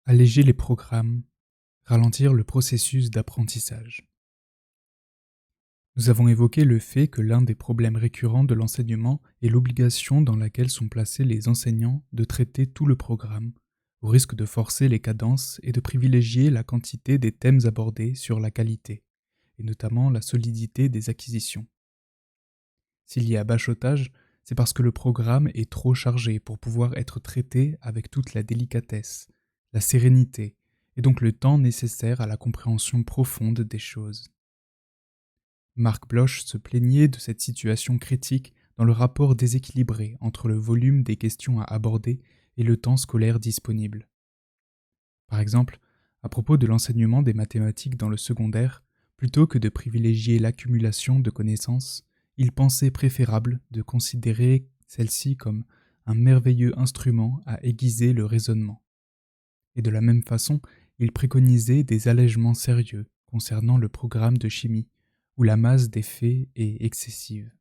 Alléger les programmes, ralentir le processus d'apprentissage. Nous avons évoqué le fait que l'un des problèmes récurrents de l'enseignement est l'obligation dans laquelle sont placés les enseignants de traiter tout le programme, au risque de forcer les cadences et de privilégier la quantité des thèmes abordés sur la qualité, et notamment la solidité des acquisitions. S'il y a bachotage, c'est parce que le programme est trop chargé pour pouvoir être traité avec toute la délicatesse, la sérénité, et donc le temps nécessaire à la compréhension profonde des choses. Marc Bloch se plaignait de cette situation critique dans le rapport déséquilibré entre le volume des questions à aborder et le temps scolaire disponible. Par exemple, à propos de l'enseignement des mathématiques dans le secondaire, plutôt que de privilégier l'accumulation de connaissances, il pensait préférable de considérer celle-ci comme un merveilleux instrument à aiguiser le raisonnement. Et de la même façon, il préconisait des allègements sérieux concernant le programme de chimie, où la masse des faits est excessive.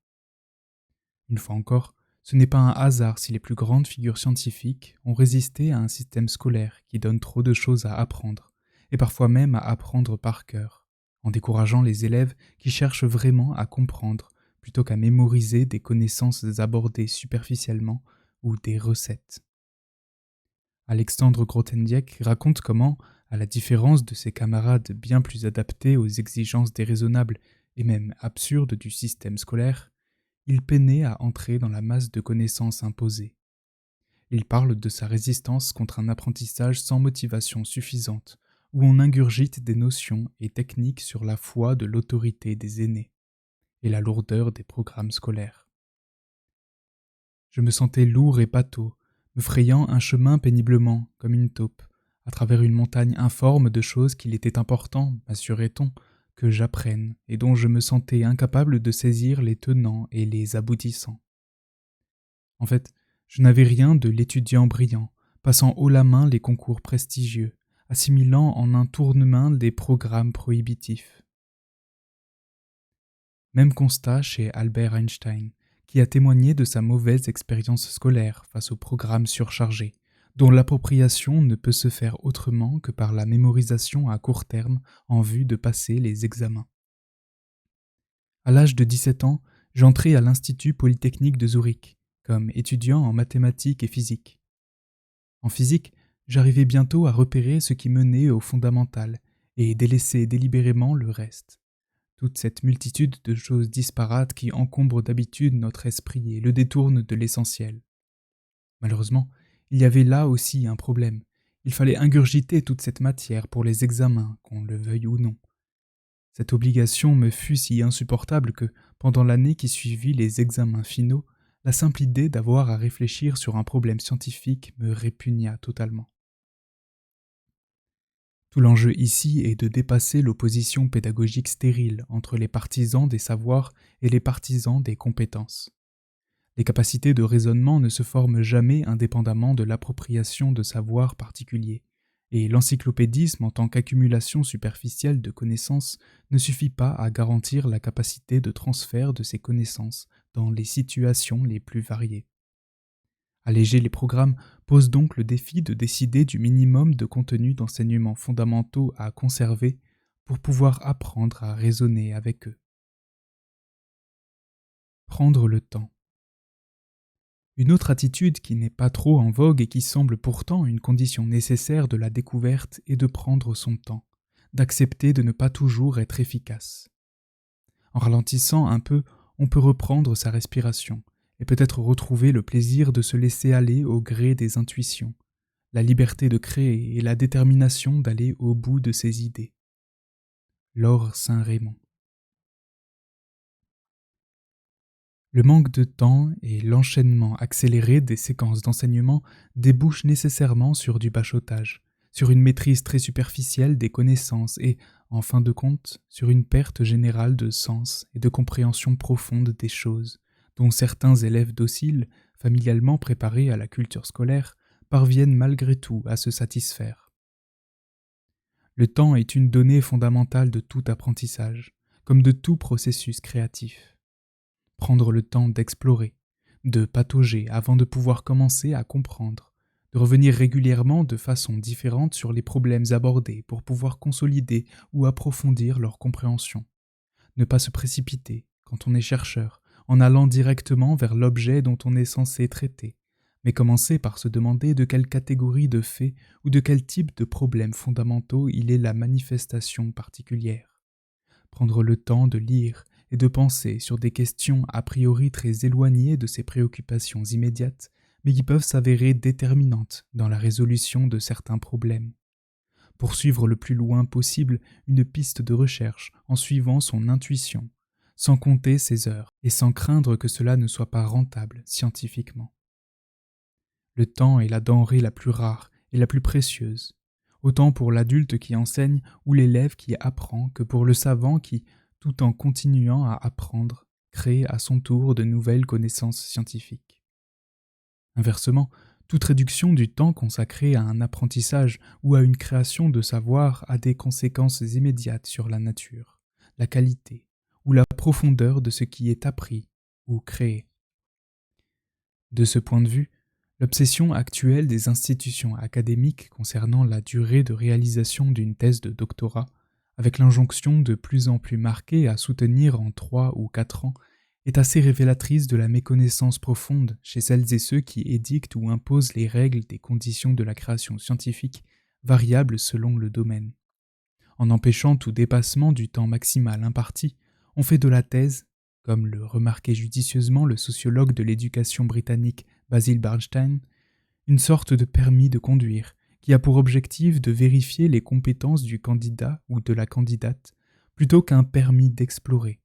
Une fois encore, ce n'est pas un hasard si les plus grandes figures scientifiques ont résisté à un système scolaire qui donne trop de choses à apprendre, et parfois même à apprendre par cœur, en décourageant les élèves qui cherchent vraiment à comprendre plutôt qu'à mémoriser des connaissances abordées superficiellement ou des recettes. Alexandre Grothendieck raconte comment, à la différence de ses camarades bien plus adaptés aux exigences déraisonnables et même absurdes du système scolaire, il peinait à entrer dans la masse de connaissances imposées. Il parle de sa résistance contre un apprentissage sans motivation suffisante, où on ingurgite des notions et techniques sur la foi de l'autorité des aînés et la lourdeur des programmes scolaires. Je me sentais lourd et pâteau, me frayant un chemin péniblement, comme une taupe, à travers une montagne informe de choses qu'il était important, m'assurait-on, que j'apprenne, et dont je me sentais incapable de saisir les tenants et les aboutissants. En fait, je n'avais rien de l'étudiant brillant, passant haut la main les concours prestigieux, assimilant en un tournement des programmes prohibitifs. Même constat chez Albert Einstein, qui a témoigné de sa mauvaise expérience scolaire face aux programmes surchargés, dont l'appropriation ne peut se faire autrement que par la mémorisation à court terme en vue de passer les examens. À l'âge de 17 ans, j'entrai à l'Institut Polytechnique de Zurich, comme étudiant en mathématiques et physique. En physique, j'arrivais bientôt à repérer ce qui menait au fondamental et délaisser délibérément le reste. Toute cette multitude de choses disparates qui encombrent d'habitude notre esprit et le détournent de l'essentiel. Malheureusement, il y avait là aussi un problème. Il fallait ingurgiter toute cette matière pour les examens, qu'on le veuille ou non. Cette obligation me fut si insupportable que, pendant l'année qui suivit les examens finaux, la simple idée d'avoir à réfléchir sur un problème scientifique me répugna totalement. Tout l'enjeu ici est de dépasser l'opposition pédagogique stérile entre les partisans des savoirs et les partisans des compétences. Les capacités de raisonnement ne se forment jamais indépendamment de l'appropriation de savoirs particuliers, et l'encyclopédisme en tant qu'accumulation superficielle de connaissances ne suffit pas à garantir la capacité de transfert de ces connaissances dans les situations les plus variées. Alléger les programmes pose donc le défi de décider du minimum de contenu d'enseignements fondamentaux à conserver pour pouvoir apprendre à raisonner avec eux. Prendre le temps. Une autre attitude qui n'est pas trop en vogue et qui semble pourtant une condition nécessaire de la découverte est de prendre son temps, d'accepter de ne pas toujours être efficace. En ralentissant un peu, on peut reprendre sa respiration et peut-être retrouver le plaisir de se laisser aller au gré des intuitions, la liberté de créer et la détermination d'aller au bout de ses idées. Laure Saint-Raymond. Le manque de temps et l'enchaînement accéléré des séquences d'enseignement débouchent nécessairement sur du bachotage, sur une maîtrise très superficielle des connaissances et, en fin de compte, sur une perte générale de sens et de compréhension profonde des choses, dont certains élèves dociles, familialement préparés à la culture scolaire, parviennent malgré tout à se satisfaire. Le temps est une donnée fondamentale de tout apprentissage, comme de tout processus créatif. Prendre le temps d'explorer, de patauger avant de pouvoir commencer à comprendre, de revenir régulièrement de façon différente sur les problèmes abordés pour pouvoir consolider ou approfondir leur compréhension. Ne pas se précipiter, quand on est chercheur, en allant directement vers l'objet dont on est censé traiter, mais commencer par se demander de quelle catégorie de faits ou de quel type de problèmes fondamentaux il est la manifestation particulière. Prendre le temps de lire et de penser sur des questions a priori très éloignées de ses préoccupations immédiates, mais qui peuvent s'avérer déterminantes dans la résolution de certains problèmes. Poursuivre le plus loin possible une piste de recherche en suivant son intuition, sans compter ses heures et sans craindre que cela ne soit pas rentable scientifiquement. Le temps est la denrée la plus rare et la plus précieuse, autant pour l'adulte qui enseigne ou l'élève qui apprend que pour le savant qui, tout en continuant à apprendre, crée à son tour de nouvelles connaissances scientifiques. Inversement, toute réduction du temps consacré à un apprentissage ou à une création de savoir a des conséquences immédiates sur la nature, la qualité ou la profondeur de ce qui est appris ou créé. De ce point de vue, l'obsession actuelle des institutions académiques concernant la durée de réalisation d'une thèse de doctorat, avec l'injonction de plus en plus marquée à soutenir en 3 ou 4 ans, est assez révélatrice de la méconnaissance profonde chez celles et ceux qui édictent ou imposent les règles des conditions de la création scientifique, variables selon le domaine. En empêchant tout dépassement du temps maximal imparti, on fait de la thèse, comme le remarquait judicieusement le sociologue de l'éducation britannique Basil Bernstein, une sorte de permis de conduire qui a pour objectif de vérifier les compétences du candidat ou de la candidate plutôt qu'un permis d'explorer.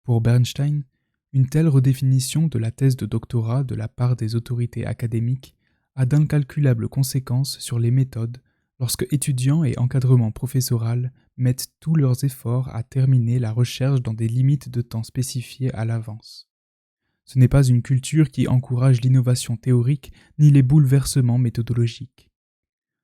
Pour Bernstein, une telle redéfinition de la thèse de doctorat de la part des autorités académiques a d'incalculables conséquences sur les méthodes lorsque étudiants et encadrement professoral mettent tous leurs efforts à terminer la recherche dans des limites de temps spécifiées à l'avance. Ce n'est pas une culture qui encourage l'innovation théorique ni les bouleversements méthodologiques.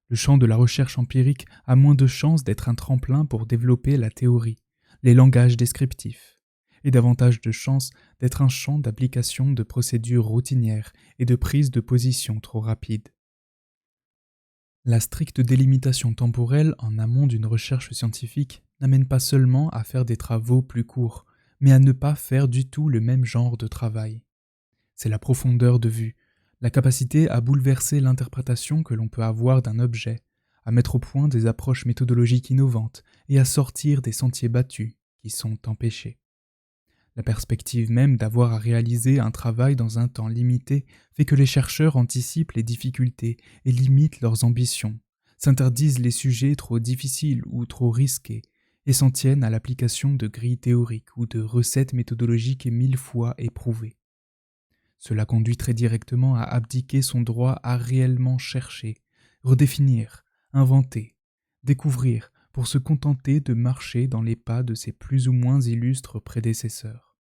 Le champ de la recherche empirique a moins de chances d'être un tremplin pour développer la théorie, les langages descriptifs, et davantage de chances d'être un champ d'application de procédures routinières et de prise de position trop rapides. La stricte délimitation temporelle en amont d'une recherche scientifique n'amène pas seulement à faire des travaux plus courts, mais à ne pas faire du tout le même genre de travail. C'est la profondeur de vue, la capacité à bouleverser l'interprétation que l'on peut avoir d'un objet, à mettre au point des approches méthodologiques innovantes et à sortir des sentiers battus qui sont empêchés. La perspective même d'avoir à réaliser un travail dans un temps limité fait que les chercheurs anticipent les difficultés et limitent leurs ambitions, s'interdisent les sujets trop difficiles ou trop risqués et s'en tiennent à l'application de grilles théoriques ou de recettes méthodologiques 1000 fois éprouvées. Cela conduit très directement à abdiquer son droit à réellement chercher, redéfinir, inventer, découvrir pour se contenter de marcher dans les pas de ses plus ou moins illustres prédécesseurs.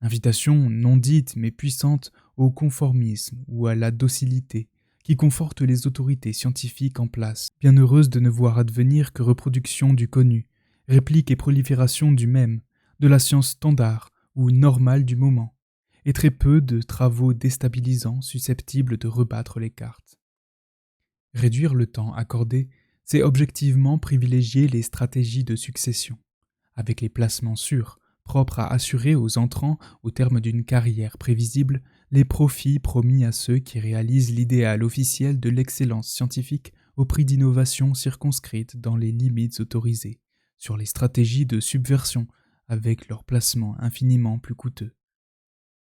Invitation non dite mais puissante au conformisme ou à la docilité qui conforte les autorités scientifiques en place, bien heureuses de ne voir advenir que reproduction du connu, réplique et prolifération du même, de la science standard ou normale du moment, et très peu de travaux déstabilisants susceptibles de rebattre les cartes. Réduire le temps accordé, c'est objectivement privilégier les stratégies de succession, avec les placements sûrs, propres à assurer aux entrants, au terme d'une carrière prévisible, les profits promis à ceux qui réalisent l'idéal officiel de l'excellence scientifique au prix d'innovations circonscrites dans les limites autorisées, sur les stratégies de subversion, avec leurs placements infiniment plus coûteux.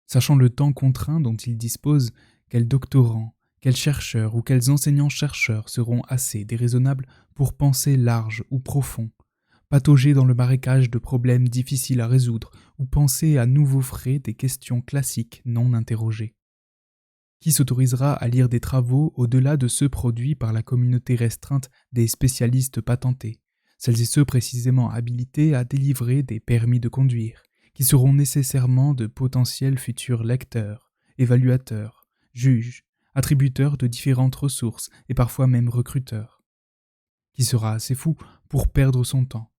Sachant le temps contraint dont ils disposent, quels doctorants, quels chercheurs ou quels enseignants-chercheurs seront assez déraisonnables pour penser large ou profond, patauger dans le marécage de problèmes difficiles à résoudre ou penser à nouveaux frais des questions classiques non interrogées. Qui s'autorisera à lire des travaux au-delà de ceux produits par la communauté restreinte des spécialistes patentés, celles et ceux précisément habilités à délivrer des permis de conduire, qui seront nécessairement de potentiels futurs lecteurs, évaluateurs, juges, attributeurs de différentes ressources et parfois même recruteurs. Qui sera assez fou pour perdre son temps?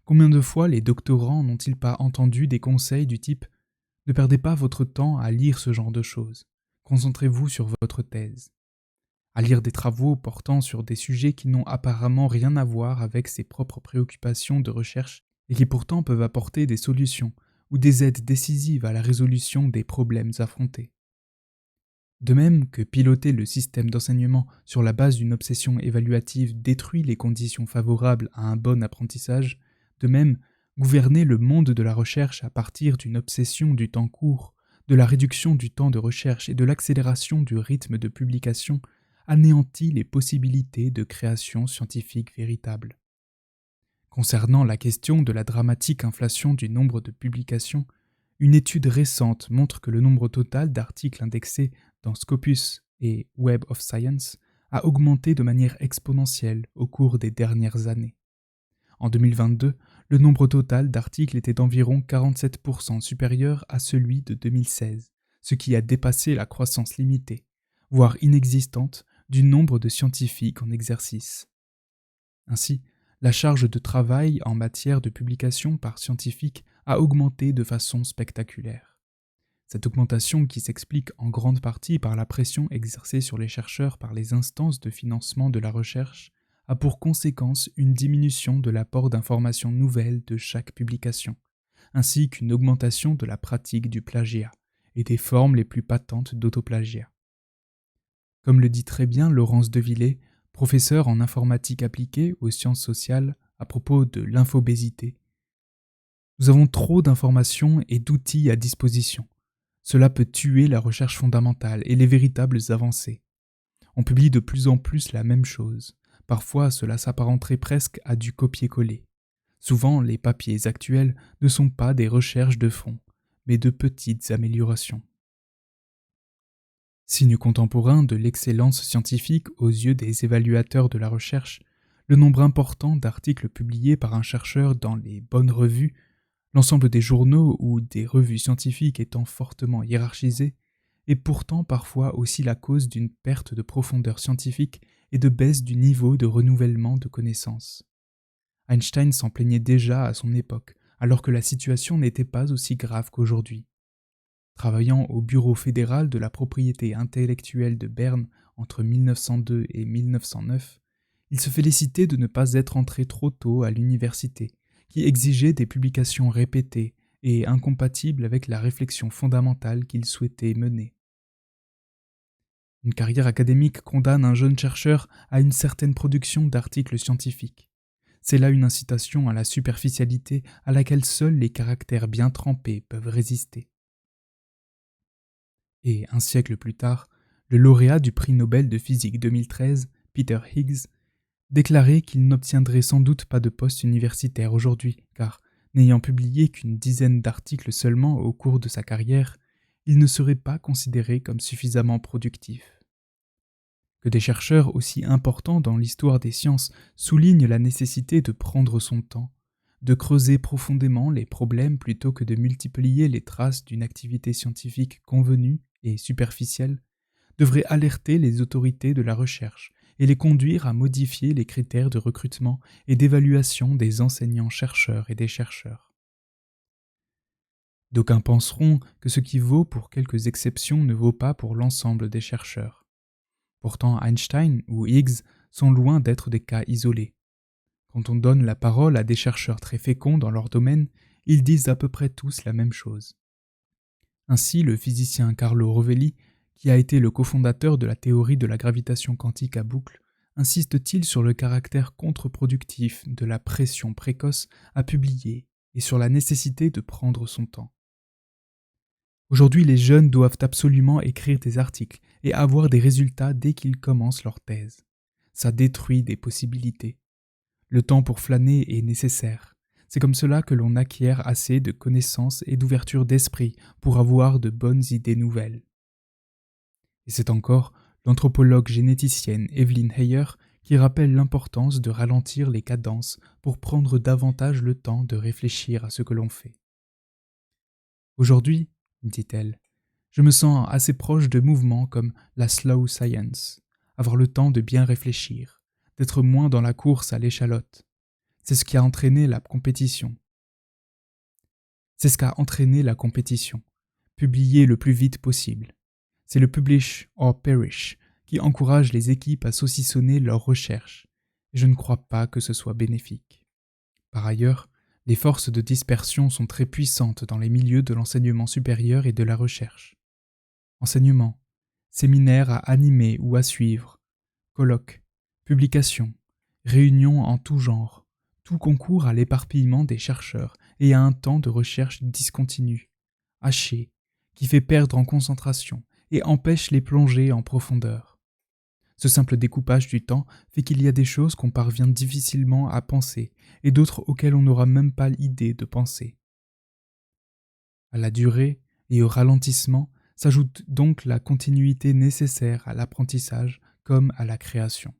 Combien de fois les doctorants n'ont-ils pas entendu des conseils du type « Ne perdez pas votre temps à lire ce genre de choses, Concentrez-vous sur votre thèse. À lire des travaux portant sur des sujets qui n'ont apparemment rien à voir avec ses propres préoccupations de recherche et qui pourtant peuvent apporter des solutions ou des aides décisives à la résolution des problèmes affrontés. De même que piloter le système d'enseignement sur la base d'une obsession évaluative détruit les conditions favorables à un bon apprentissage, de même, gouverner le monde de la recherche à partir d'une obsession du temps court, de la réduction du temps de recherche et de l'accélération du rythme de publication anéantit les possibilités de création scientifique véritable. Concernant la question de la dramatique inflation du nombre de publications, une étude récente montre que le nombre total d'articles indexés dans Scopus et Web of Science a augmenté de manière exponentielle au cours des dernières années. En 2022, le nombre total d'articles était d'environ 47% supérieur à celui de 2016, ce qui a dépassé la croissance limitée, voire inexistante, du nombre de scientifiques en exercice. Ainsi, la charge de travail en matière de publication par scientifiques a augmenté de façon spectaculaire. Cette augmentation, qui s'explique en grande partie par la pression exercée sur les chercheurs par les instances de financement de la recherche, a pour conséquence une diminution de l'apport d'informations nouvelles de chaque publication, ainsi qu'une augmentation de la pratique du plagiat et des formes les plus patentes d'autoplagiat. Comme le dit très bien Laurence Devillé, professeur en informatique appliquée aux sciences sociales à propos de l'infobésité, nous avons trop d'informations et d'outils à disposition. Cela peut tuer la recherche fondamentale et les véritables avancées. On publie de plus en plus la même chose. Parfois, cela s'apparenterait presque à du copier-coller. Souvent, les papiers actuels ne sont pas des recherches de fond, mais de petites améliorations. Signe contemporain de l'excellence scientifique aux yeux des évaluateurs de la recherche, le nombre important d'articles publiés par un chercheur dans les bonnes revues, l'ensemble des journaux ou des revues scientifiques étant fortement hiérarchisés, est pourtant parfois aussi la cause d'une perte de profondeur scientifique et de baisse du niveau de renouvellement de connaissances. Einstein s'en plaignait déjà à son époque, alors que la situation n'était pas aussi grave qu'aujourd'hui. Travaillant au Bureau fédéral de la propriété intellectuelle de Berne entre 1902 et 1909, il se félicitait de ne pas être entré trop tôt à l'université, qui exigeait des publications répétées et incompatibles avec la réflexion fondamentale qu'il souhaitait mener. Une carrière académique condamne un jeune chercheur à une certaine production d'articles scientifiques. C'est là une incitation à la superficialité à laquelle seuls les caractères bien trempés peuvent résister. Et un siècle plus tard, le lauréat du prix Nobel de physique 2013, Peter Higgs, déclarait qu'il n'obtiendrait sans doute pas de poste universitaire aujourd'hui, car, n'ayant publié qu'une dizaine d'articles seulement au cours de sa carrière, il ne serait pas considéré comme suffisamment productif. Que des chercheurs aussi importants dans l'histoire des sciences soulignent la nécessité de prendre son temps, de creuser profondément les problèmes plutôt que de multiplier les traces d'une activité scientifique convenue et superficielle, devrait alerter les autorités de la recherche et les conduire à modifier les critères de recrutement et d'évaluation des enseignants-chercheurs et des chercheurs. D'aucuns penseront que ce qui vaut pour quelques exceptions ne vaut pas pour l'ensemble des chercheurs. Pourtant, Einstein ou Higgs sont loin d'être des cas isolés. Quand on donne la parole à des chercheurs très féconds dans leur domaine, ils disent à peu près tous la même chose. Ainsi, le physicien Carlo Rovelli, qui a été le cofondateur de la théorie de la gravitation quantique à boucles, insiste-t-il sur le caractère contre-productif de la pression précoce à publier et sur la nécessité de prendre son temps. Aujourd'hui, les jeunes doivent absolument écrire des articles et avoir des résultats dès qu'ils commencent leur thèse. Ça détruit des possibilités. Le temps pour flâner est nécessaire. C'est comme cela que l'on acquiert assez de connaissances et d'ouverture d'esprit pour avoir de bonnes idées nouvelles. Et c'est encore l'anthropologue généticienne Evelyn Heyer qui rappelle l'importance de ralentir les cadences pour prendre davantage le temps de réfléchir à ce que l'on fait. Aujourd'hui, dit-elle, je me sens assez proche de mouvements comme la slow science, avoir le temps de bien réfléchir, d'être moins dans la course à l'échalote. C'est ce qui a entraîné la compétition. Publier le plus vite possible. C'est le publish or perish qui encourage les équipes à saucissonner leurs recherches. Et je ne crois pas que ce soit bénéfique. Par ailleurs, les forces de dispersion sont très puissantes dans les milieux de l'enseignement supérieur et de la recherche. Enseignement, séminaires à animer ou à suivre, colloques, publications, réunions en tout genre, tout concourt à l'éparpillement des chercheurs et à un temps de recherche discontinu, haché, qui fait perdre en concentration et empêche les plongées en profondeur. Ce simple découpage du temps fait qu'il y a des choses qu'on parvient difficilement à penser et d'autres auxquelles on n'aura même pas l'idée de penser. À la durée et au ralentissement s'ajoute donc la continuité nécessaire à l'apprentissage comme à la création.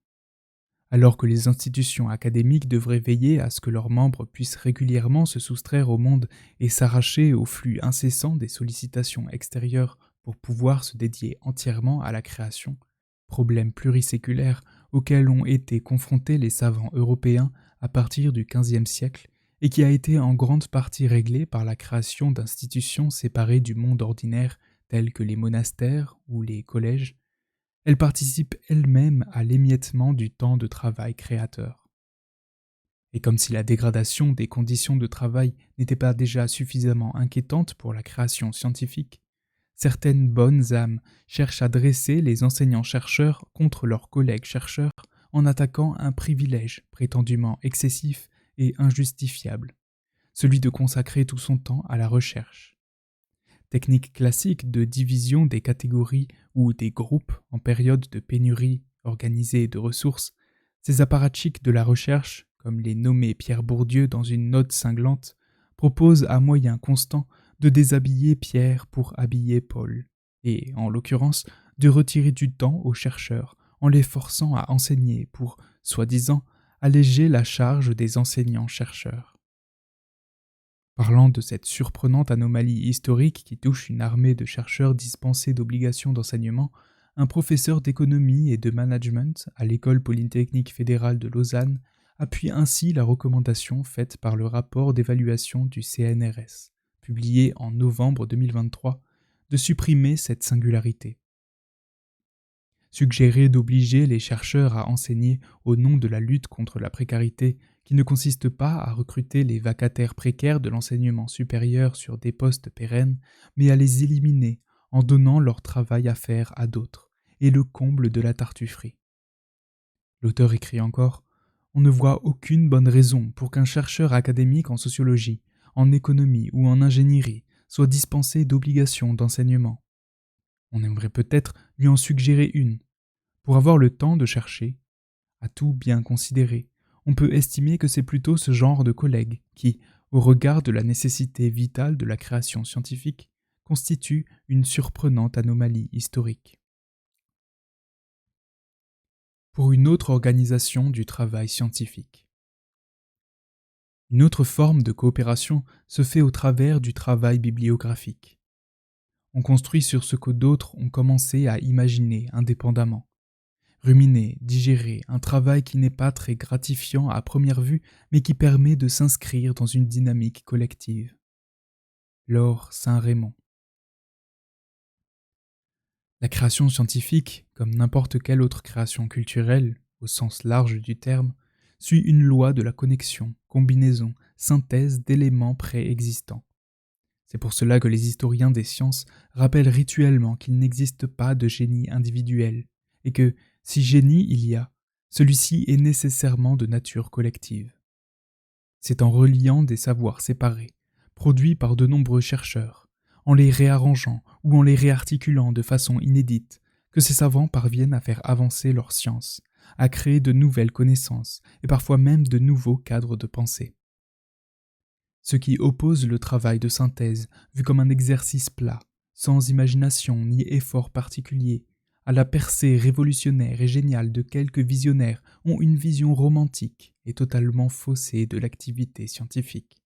Alors que les institutions académiques devraient veiller à ce que leurs membres puissent régulièrement se soustraire au monde et s'arracher au flux incessant des sollicitations extérieures pour pouvoir se dédier entièrement à la création, problème pluriséculaire auquel ont été confrontés les savants européens à partir du XVe siècle et qui a été en grande partie réglé par la création d'institutions séparées du monde ordinaire telles que les monastères ou les collèges. Elle participe elle-même à l'émiettement du temps de travail créateur. Et comme si la dégradation des conditions de travail n'était pas déjà suffisamment inquiétante pour la création scientifique, certaines bonnes âmes cherchent à dresser les enseignants-chercheurs contre leurs collègues chercheurs en attaquant un privilège prétendument excessif et injustifiable, celui de consacrer tout son temps à la recherche. Technique classique de division des catégories ou des groupes en période de pénurie organisée de ressources, ces apparatchiks de la recherche, comme les nommait Pierre Bourdieu dans une note cinglante, proposent à moyens constants de déshabiller Pierre pour habiller Paul, et, en l'occurrence, de retirer du temps aux chercheurs en les forçant à enseigner pour, soi-disant, alléger la charge des enseignants-chercheurs. Parlant de cette surprenante anomalie historique qui touche une armée de chercheurs dispensés d'obligations d'enseignement, un professeur d'économie et de management à l'École polytechnique fédérale de Lausanne appuie ainsi la recommandation faite par le rapport d'évaluation du CNRS, publié en novembre 2023, de supprimer cette singularité. Suggérer d'obliger les chercheurs à enseigner au nom de la lutte contre la précarité qui ne consiste pas à recruter les vacataires précaires de l'enseignement supérieur sur des postes pérennes, mais à les éliminer en donnant leur travail à faire à d'autres, est le comble de la tartufferie. L'auteur écrit encore « On ne voit aucune bonne raison pour qu'un chercheur académique en sociologie, en économie ou en ingénierie soit dispensé d'obligations d'enseignement. On aimerait peut-être lui en suggérer une. Pour avoir le temps de chercher, à tout bien considérer, on peut estimer que c'est plutôt ce genre de collègues qui, au regard de la nécessité vitale de la création scientifique, constitue une surprenante anomalie historique. Pour une autre organisation du travail scientifique. Une autre forme de coopération se fait au travers du travail bibliographique. On construit sur ce que d'autres ont commencé à imaginer indépendamment. Ruminer, digérer, un travail qui n'est pas très gratifiant à première vue, mais qui permet de s'inscrire dans une dynamique collective. Laure Saint-Raymond. La création scientifique, comme n'importe quelle autre création culturelle, au sens large du terme, suit une loi de la connexion, combinaison, synthèse d'éléments préexistants. C'est pour cela que les historiens des sciences rappellent rituellement qu'il n'existe pas de génie individuel, et que, si génie il y a, celui-ci est nécessairement de nature collective. C'est en reliant des savoirs séparés, produits par de nombreux chercheurs, en les réarrangeant ou en les réarticulant de façon inédite, que ces savants parviennent à faire avancer leur science, à créer de nouvelles connaissances et parfois même de nouveaux cadres de pensée. Ce qui oppose le travail de synthèse, vu comme un exercice plat, sans imagination ni effort particulier, à la percée révolutionnaire et géniale de quelques visionnaires ont une vision romantique et totalement faussée de l'activité scientifique.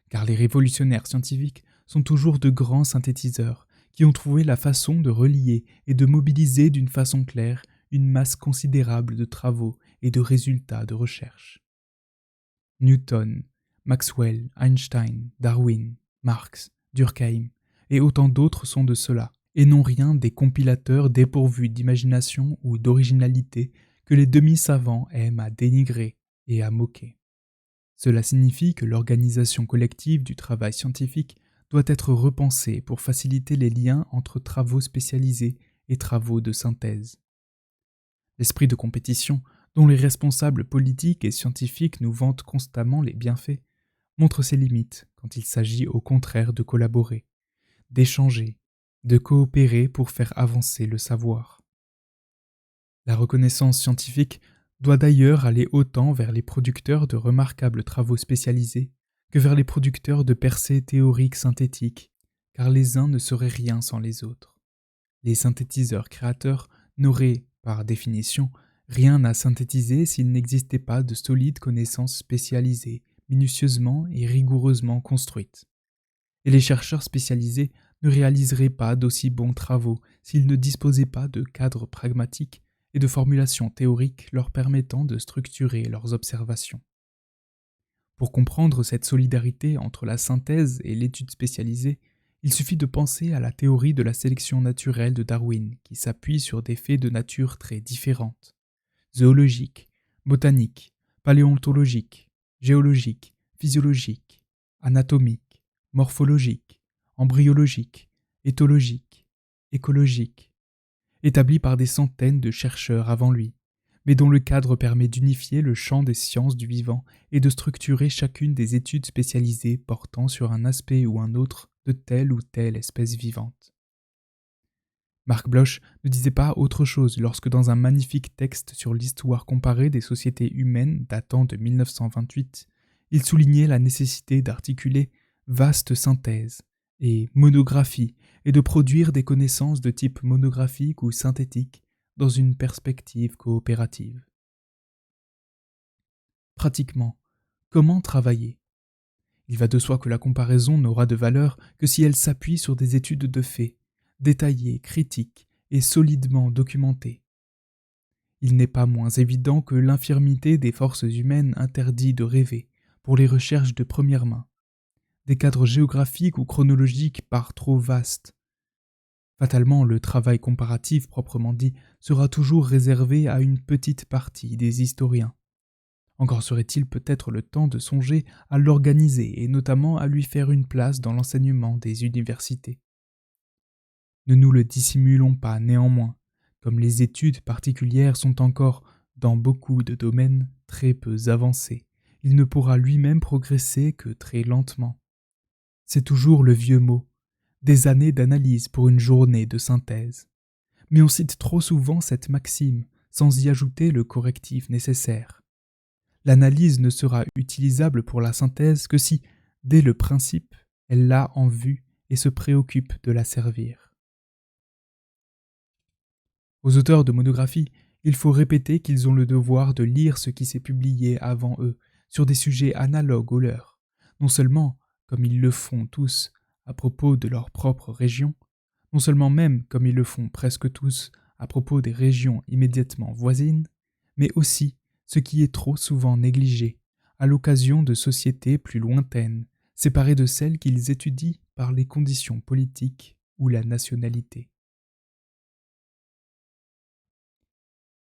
Car les révolutionnaires scientifiques sont toujours de grands synthétiseurs qui ont trouvé la façon de relier et de mobiliser d'une façon claire une masse considérable de travaux et de résultats de recherche. Newton, Maxwell, Einstein, Darwin, Marx, Durkheim et autant d'autres sont de ceux-là, et non rien des compilateurs dépourvus d'imagination ou d'originalité que les demi-savants aiment à dénigrer et à moquer. Cela signifie que l'organisation collective du travail scientifique doit être repensée pour faciliter les liens entre travaux spécialisés et travaux de synthèse. L'esprit de compétition, dont les responsables politiques et scientifiques nous vantent constamment les bienfaits, montre ses limites quand il s'agit au contraire de collaborer, d'échanger, de coopérer pour faire avancer le savoir. La reconnaissance scientifique doit d'ailleurs aller autant vers les producteurs de remarquables travaux spécialisés que vers les producteurs de percées théoriques synthétiques, car les uns ne seraient rien sans les autres. Les synthétiseurs créateurs n'auraient, par définition, rien à synthétiser s'il n'existait pas de solides connaissances spécialisées, minutieusement et rigoureusement construites. Et les chercheurs spécialisés ne réaliseraient pas d'aussi bons travaux s'ils ne disposaient pas de cadres pragmatiques et de formulations théoriques leur permettant de structurer leurs observations. Pour comprendre cette solidarité entre la synthèse et l'étude spécialisée, il suffit de penser à la théorie de la sélection naturelle de Darwin, qui s'appuie sur des faits de nature très différentes: zoologiques, botaniques, paléontologiques, géologiques, physiologiques, anatomiques, morphologiques, embryologiques, éthologiques, écologiques, établie par des centaines de chercheurs avant lui, mais dont le cadre permet d'unifier le champ des sciences du vivant et de structurer chacune des études spécialisées portant sur un aspect ou un autre de telle ou telle espèce vivante. Marc Bloch ne disait pas autre chose lorsque, dans un magnifique texte sur l'histoire comparée des sociétés humaines datant de 1928, il soulignait la nécessité d'articuler vaste synthèse et monographie et de produire des connaissances de type monographique ou synthétique dans une perspective coopérative. Pratiquement, comment travailler ? Il va de soi que la comparaison n'aura de valeur que si elle s'appuie sur des études de faits, détaillées, critiques et solidement documentées. Il n'est pas moins évident que l'infirmité des forces humaines interdit de rêver, pour les recherches de première main, des cadres géographiques ou chronologiques par trop vastes. Fatalement, le travail comparatif proprement dit sera toujours réservé à une petite partie des historiens. Encore serait-il peut-être le temps de songer à l'organiser et notamment à lui faire une place dans l'enseignement des universités. Ne nous le dissimulons pas néanmoins, comme les études particulières sont encore, dans beaucoup de domaines, très peu avancées, il ne pourra lui-même progresser que très lentement. C'est toujours le vieux mot, des années d'analyse pour une journée de synthèse. Mais on cite trop souvent cette maxime, sans y ajouter le correctif nécessaire. L'analyse ne sera utilisable pour la synthèse que si, dès le principe, elle l'a en vue et se préoccupe de la servir. Aux auteurs de monographies, il faut répéter qu'ils ont le devoir de lire ce qui s'est publié avant eux, sur des sujets analogues aux leurs, non seulement, comme ils le font tous, à propos de leur propre région, non seulement même, comme ils le font presque tous, à propos des régions immédiatement voisines, mais aussi, ce qui est trop souvent négligé, à l'occasion de sociétés plus lointaines, séparées de celles qu'ils étudient par les conditions politiques ou la nationalité.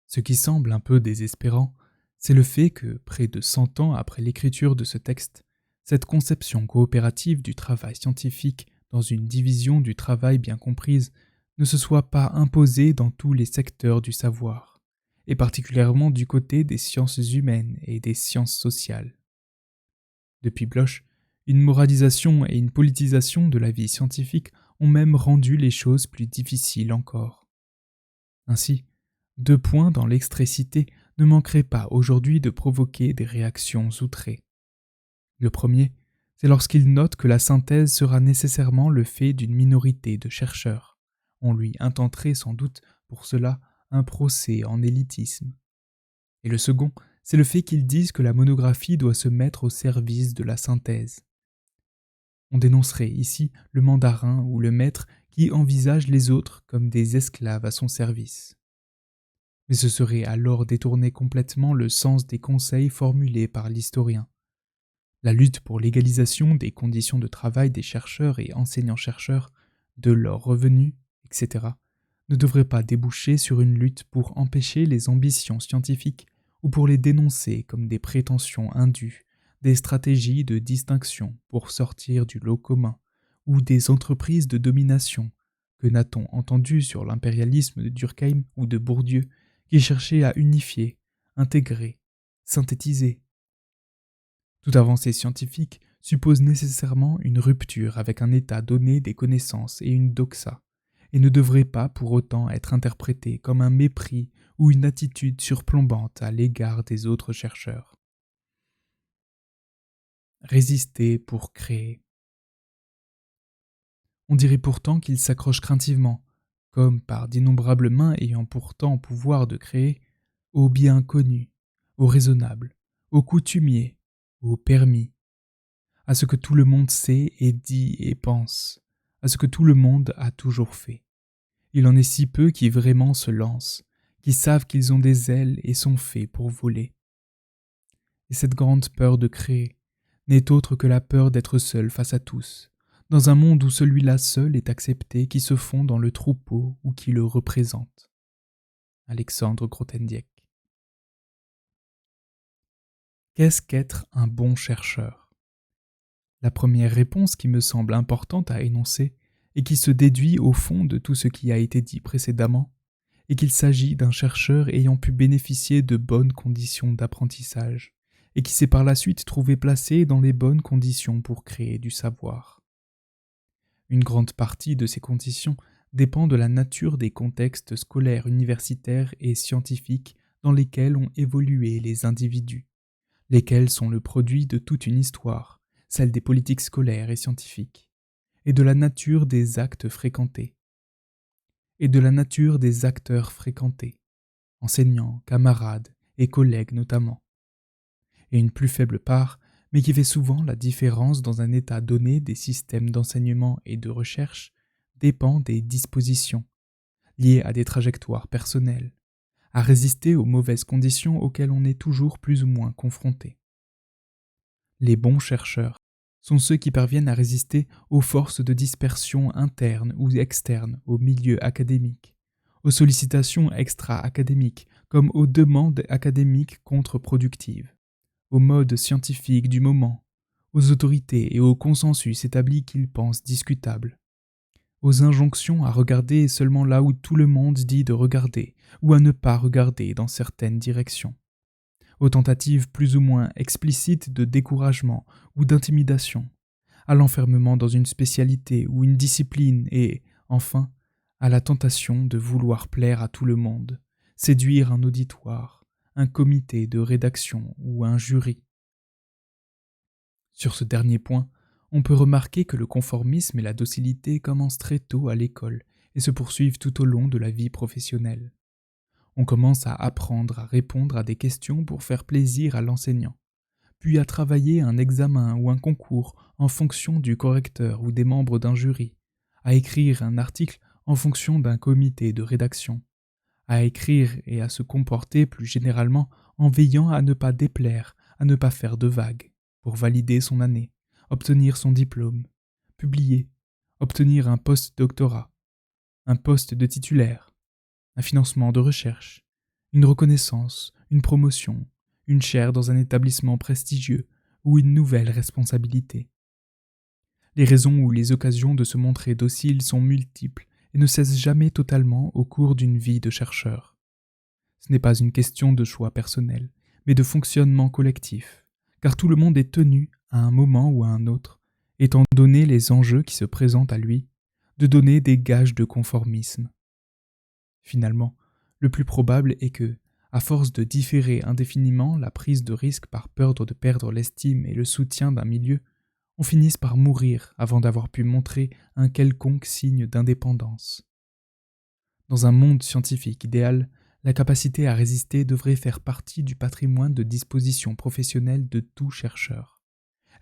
Ce qui semble un peu désespérant, c'est le fait que, près de 100 ans après l'écriture de ce texte, cette conception coopérative du travail scientifique dans une division du travail bien comprise ne se soit pas imposée dans tous les secteurs du savoir, et particulièrement du côté des sciences humaines et des sciences sociales. Depuis Bloch, une moralisation et une politisation de la vie scientifique ont même rendu les choses plus difficiles encore. Ainsi, 2 points dans l'extrait cité ne manqueraient pas aujourd'hui de provoquer des réactions outrées. Le premier, c'est lorsqu'il note que la synthèse sera nécessairement le fait d'une minorité de chercheurs. On lui intenterait sans doute pour cela un procès en élitisme. Et le second, c'est le fait qu'ils disent que la monographie doit se mettre au service de la synthèse. On dénoncerait ici le mandarin ou le maître qui envisage les autres comme des esclaves à son service. Mais ce serait alors détourner complètement le sens des conseils formulés par l'historien. La lutte pour l'égalisation des conditions de travail des chercheurs et enseignants-chercheurs, de leurs revenus etc., ne devrait pas déboucher sur une lutte pour empêcher les ambitions scientifiques ou pour les dénoncer comme des prétentions indues, des stratégies de distinction pour sortir du lot commun ou des entreprises de domination que n'a-t-on entendu sur l'impérialisme de Durkheim ou de Bourdieu qui cherchait à unifier, intégrer, synthétiser. Toute avancée scientifique suppose nécessairement une rupture avec un état donné des connaissances et une doxa, et ne devrait pas pour autant être interprétée comme un mépris ou une attitude surplombante à l'égard des autres chercheurs. Résister pour créer. On dirait pourtant qu'ils s'accrochent craintivement, comme par d'innombrables mains ayant pourtant pouvoir de créer, au bien connu, au raisonnable, au coutumier, au permis, à ce que tout le monde sait et dit et pense, à ce que tout le monde a toujours fait. Il en est si peu qui vraiment se lancent, qui savent qu'ils ont des ailes et sont faits pour voler. Et cette grande peur de créer n'est autre que la peur d'être seul face à tous, dans un monde où celui-là seul est accepté qui se fond dans le troupeau ou qui le représente. Alexandre Grothendieck. Qu'est-ce qu'être un bon chercheur ? La première réponse qui me semble importante à énoncer et qui se déduit au fond de tout ce qui a été dit précédemment est qu'il s'agit d'un chercheur ayant pu bénéficier de bonnes conditions d'apprentissage et qui s'est par la suite trouvé placé dans les bonnes conditions pour créer du savoir. Une grande partie de ces conditions dépend de la nature des contextes scolaires, universitaires et scientifiques dans lesquels ont évolué les individus, lesquels sont le produit de toute une histoire, celle des politiques scolaires et scientifiques, et de la nature des actes fréquentés, et de la nature des acteurs fréquentés, enseignants, camarades et collègues notamment, et une plus faible part, mais qui fait souvent la différence dans un état donné des systèmes d'enseignement et de recherche, dépend des dispositions, liées à des trajectoires personnelles, à résister aux mauvaises conditions auxquelles on est toujours plus ou moins confronté. Les bons chercheurs sont ceux qui parviennent à résister aux forces de dispersion internes ou externes au milieu académique, aux sollicitations extra-académiques comme aux demandes académiques contre-productives, aux modes scientifiques du moment, aux autorités et aux consensus établis qu'ils pensent discutables, aux injonctions à regarder seulement là où tout le monde dit de regarder ou à ne pas regarder dans certaines directions, aux tentatives plus ou moins explicites de découragement ou d'intimidation, à l'enfermement dans une spécialité ou une discipline et, enfin, à la tentation de vouloir plaire à tout le monde, séduire un auditoire, un comité de rédaction ou un jury. Sur ce dernier point, on peut remarquer que le conformisme et la docilité commencent très tôt à l'école et se poursuivent tout au long de la vie professionnelle. On commence à apprendre à répondre à des questions pour faire plaisir à l'enseignant, puis à travailler un examen ou un concours en fonction du correcteur ou des membres d'un jury, à écrire un article en fonction d'un comité de rédaction, à écrire et à se comporter plus généralement en veillant à ne pas déplaire, à ne pas faire de vagues, pour valider son année, obtenir son diplôme, publier, obtenir un post-doctorat, un poste de titulaire, un financement de recherche, une reconnaissance, une promotion, une chaire dans un établissement prestigieux ou une nouvelle responsabilité. Les raisons ou les occasions de se montrer docile sont multiples et ne cessent jamais totalement au cours d'une vie de chercheur. Ce n'est pas une question de choix personnel, mais de fonctionnement collectif, car tout le monde est tenu, à un moment ou à un autre, étant donné les enjeux qui se présentent à lui, de donner des gages de conformisme. Finalement, le plus probable est que, à force de différer indéfiniment la prise de risque par peur de perdre l'estime et le soutien d'un milieu, on finisse par mourir avant d'avoir pu montrer un quelconque signe d'indépendance. Dans un monde scientifique idéal, la capacité à résister devrait faire partie du patrimoine de disposition professionnelle de tout chercheur.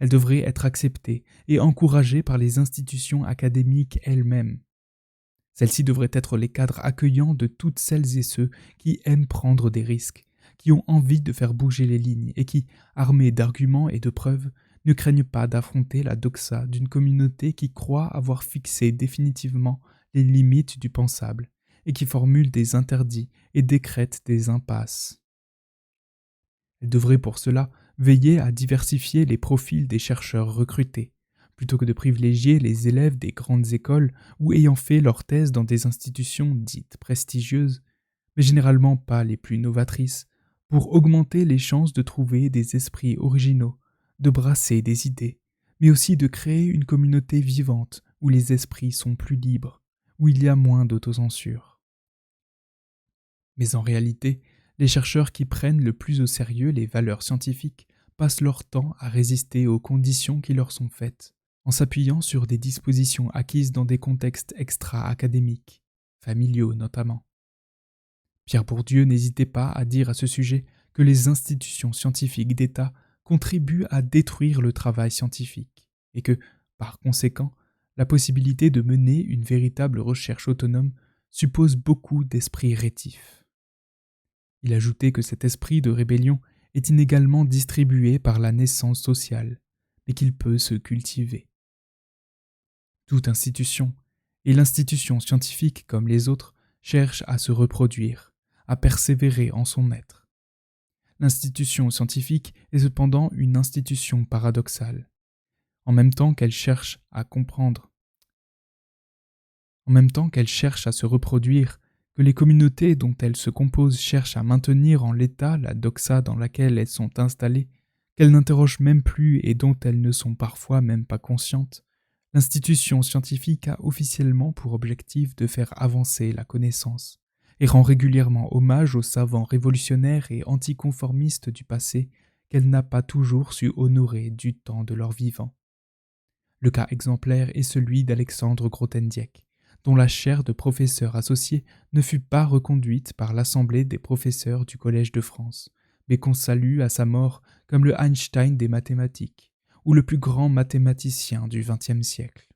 Elle devrait être acceptée et encouragée par les institutions académiques elles-mêmes. Celles-ci devraient être les cadres accueillants de toutes celles et ceux qui aiment prendre des risques, qui ont envie de faire bouger les lignes et qui, armés d'arguments et de preuves, ne craignent pas d'affronter la doxa d'une communauté qui croit avoir fixé définitivement les limites du pensable et qui formule des interdits et décrète des impasses. Elle devrait pour cela veiller à diversifier les profils des chercheurs recrutés, plutôt que de privilégier les élèves des grandes écoles ou ayant fait leur thèse dans des institutions dites prestigieuses, mais généralement pas les plus novatrices, pour augmenter les chances de trouver des esprits originaux, de brasser des idées, mais aussi de créer une communauté vivante où les esprits sont plus libres, où il y a moins d'autocensure. Mais en réalité, les chercheurs qui prennent le plus au sérieux les valeurs scientifiques passent leur temps à résister aux conditions qui leur sont faites, en s'appuyant sur des dispositions acquises dans des contextes extra-académiques, familiaux notamment. Pierre Bourdieu n'hésitait pas à dire à ce sujet que les institutions scientifiques d'État contribuent à détruire le travail scientifique, et que, par conséquent, la possibilité de mener une véritable recherche autonome suppose beaucoup d'esprit rétif. Il ajoutait que cet esprit de rébellion est inégalement distribué par la naissance sociale, mais qu'il peut se cultiver. Toute institution, et l'institution scientifique comme les autres, cherche à se reproduire, à persévérer en son être. L'institution scientifique est cependant une institution paradoxale. En même temps qu'elle cherche à comprendre, en même temps qu'elle cherche à se reproduire, que les communautés dont elles se composent cherchent à maintenir en l'état la doxa dans laquelle elles sont installées, qu'elles n'interrogent même plus et dont elles ne sont parfois même pas conscientes, l'institution scientifique a officiellement pour objectif de faire avancer la connaissance et rend régulièrement hommage aux savants révolutionnaires et anticonformistes du passé qu'elle n'a pas toujours su honorer du temps de leur vivant. Le cas exemplaire est celui d'Alexandre Grothendieck, dont la chaire de professeur associé ne fut pas reconduite par l'Assemblée des professeurs du Collège de France, mais qu'on salue à sa mort comme le Einstein des mathématiques, ou le plus grand mathématicien du XXe siècle.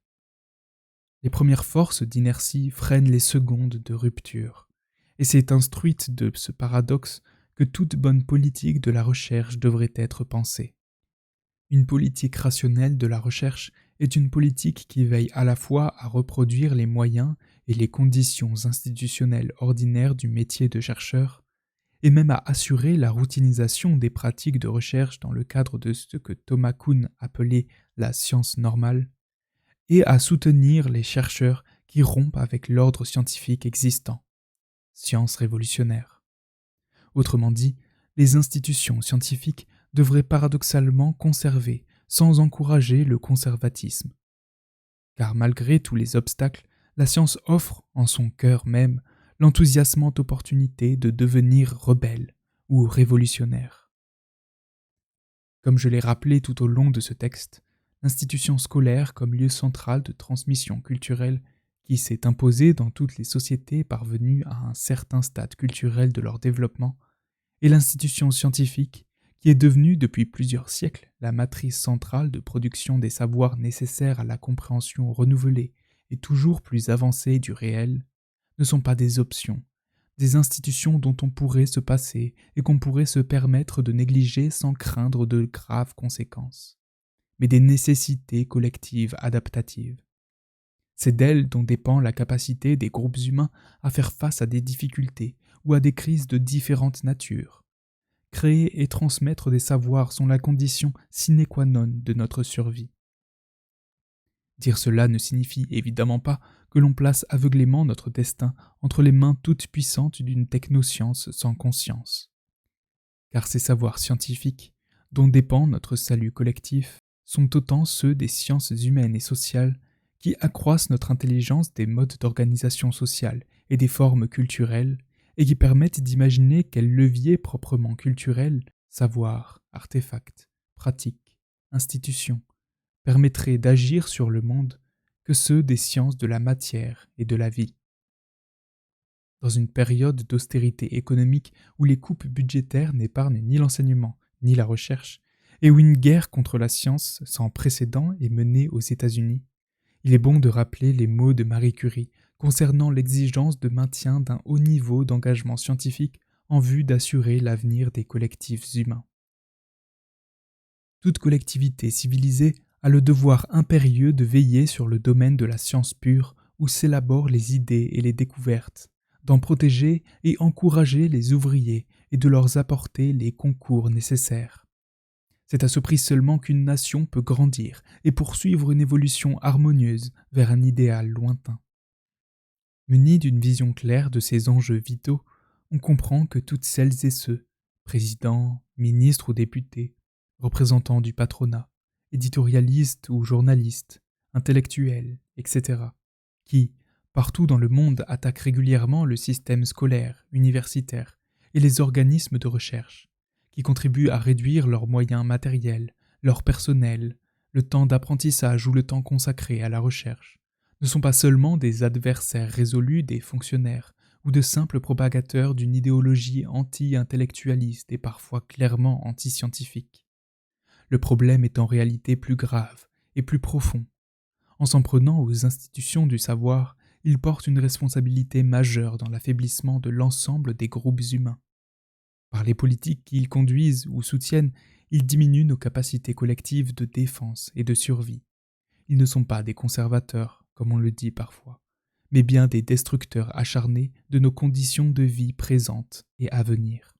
Les premières forces d'inertie freinent les secondes de rupture, et c'est instruite de ce paradoxe que toute bonne politique de la recherche devrait être pensée. Une politique rationnelle de la recherche est une politique qui veille à la fois à reproduire les moyens et les conditions institutionnelles ordinaires du métier de chercheur, et même à assurer la routinisation des pratiques de recherche dans le cadre de ce que Thomas Kuhn appelait la science normale, et à soutenir les chercheurs qui rompent avec l'ordre scientifique existant, science révolutionnaire. Autrement dit, les institutions scientifiques devraient paradoxalement conserver, sans encourager le conservatisme. Car malgré tous les obstacles, la science offre, en son cœur même, l'enthousiasmante opportunité de devenir rebelle ou révolutionnaire. Comme je l'ai rappelé tout au long de ce texte, l'institution scolaire comme lieu central de transmission culturelle qui s'est imposée dans toutes les sociétés parvenues à un certain stade culturel de leur développement, et l'institution scientifique qui est devenue depuis plusieurs siècles la matrice centrale de production des savoirs nécessaires à la compréhension renouvelée et toujours plus avancée du réel, ne sont pas des options, des institutions dont on pourrait se passer et qu'on pourrait se permettre de négliger sans craindre de graves conséquences, mais des nécessités collectives adaptatives. C'est d'elles dont dépend la capacité des groupes humains à faire face à des difficultés ou à des crises de différentes natures. Créer et transmettre des savoirs sont la condition sine qua non de notre survie. Dire cela ne signifie évidemment pas que l'on place aveuglément notre destin entre les mains toutes puissantes d'une technoscience sans conscience. Car ces savoirs scientifiques, dont dépend notre salut collectif, sont autant ceux des sciences humaines et sociales qui accroissent notre intelligence des modes d'organisation sociale et des formes culturelles, et qui permettent d'imaginer quels leviers proprement culturels, savoirs, artefacts, pratiques, institutions, permettraient d'agir sur le monde que ceux des sciences de la matière et de la vie. Dans une période d'austérité économique où les coupes budgétaires n'épargnent ni l'enseignement ni la recherche, et où une guerre contre la science sans précédent est menée aux États-Unis, il est bon de rappeler les mots de Marie Curie concernant l'exigence de maintien d'un haut niveau d'engagement scientifique en vue d'assurer l'avenir des collectifs humains. Toute collectivité civilisée a le devoir impérieux de veiller sur le domaine de la science pure où s'élaborent les idées et les découvertes, d'en protéger et encourager les ouvriers et de leur apporter les concours nécessaires. C'est à ce prix seulement qu'une nation peut grandir et poursuivre une évolution harmonieuse vers un idéal lointain. Munis d'une vision claire de ces enjeux vitaux, on comprend que toutes celles et ceux, présidents, ministres ou députés, représentants du patronat, éditorialistes ou journalistes, intellectuels, etc., qui, partout dans le monde, attaquent régulièrement le système scolaire, universitaire et les organismes de recherche, qui contribuent à réduire leurs moyens matériels, leur personnel, le temps d'apprentissage ou le temps consacré à la recherche, ne sont pas seulement des adversaires résolus des fonctionnaires ou de simples propagateurs d'une idéologie anti-intellectualiste et parfois clairement anti-scientifique. Le problème est en réalité plus grave et plus profond. En s'en prenant aux institutions du savoir, ils portent une responsabilité majeure dans l'affaiblissement de l'ensemble des groupes humains. Par les politiques qu'ils conduisent ou soutiennent, ils diminuent nos capacités collectives de défense et de survie. Ils ne sont pas des conservateurs, comme on le dit parfois, mais bien des destructeurs acharnés de nos conditions de vie présentes et à venir.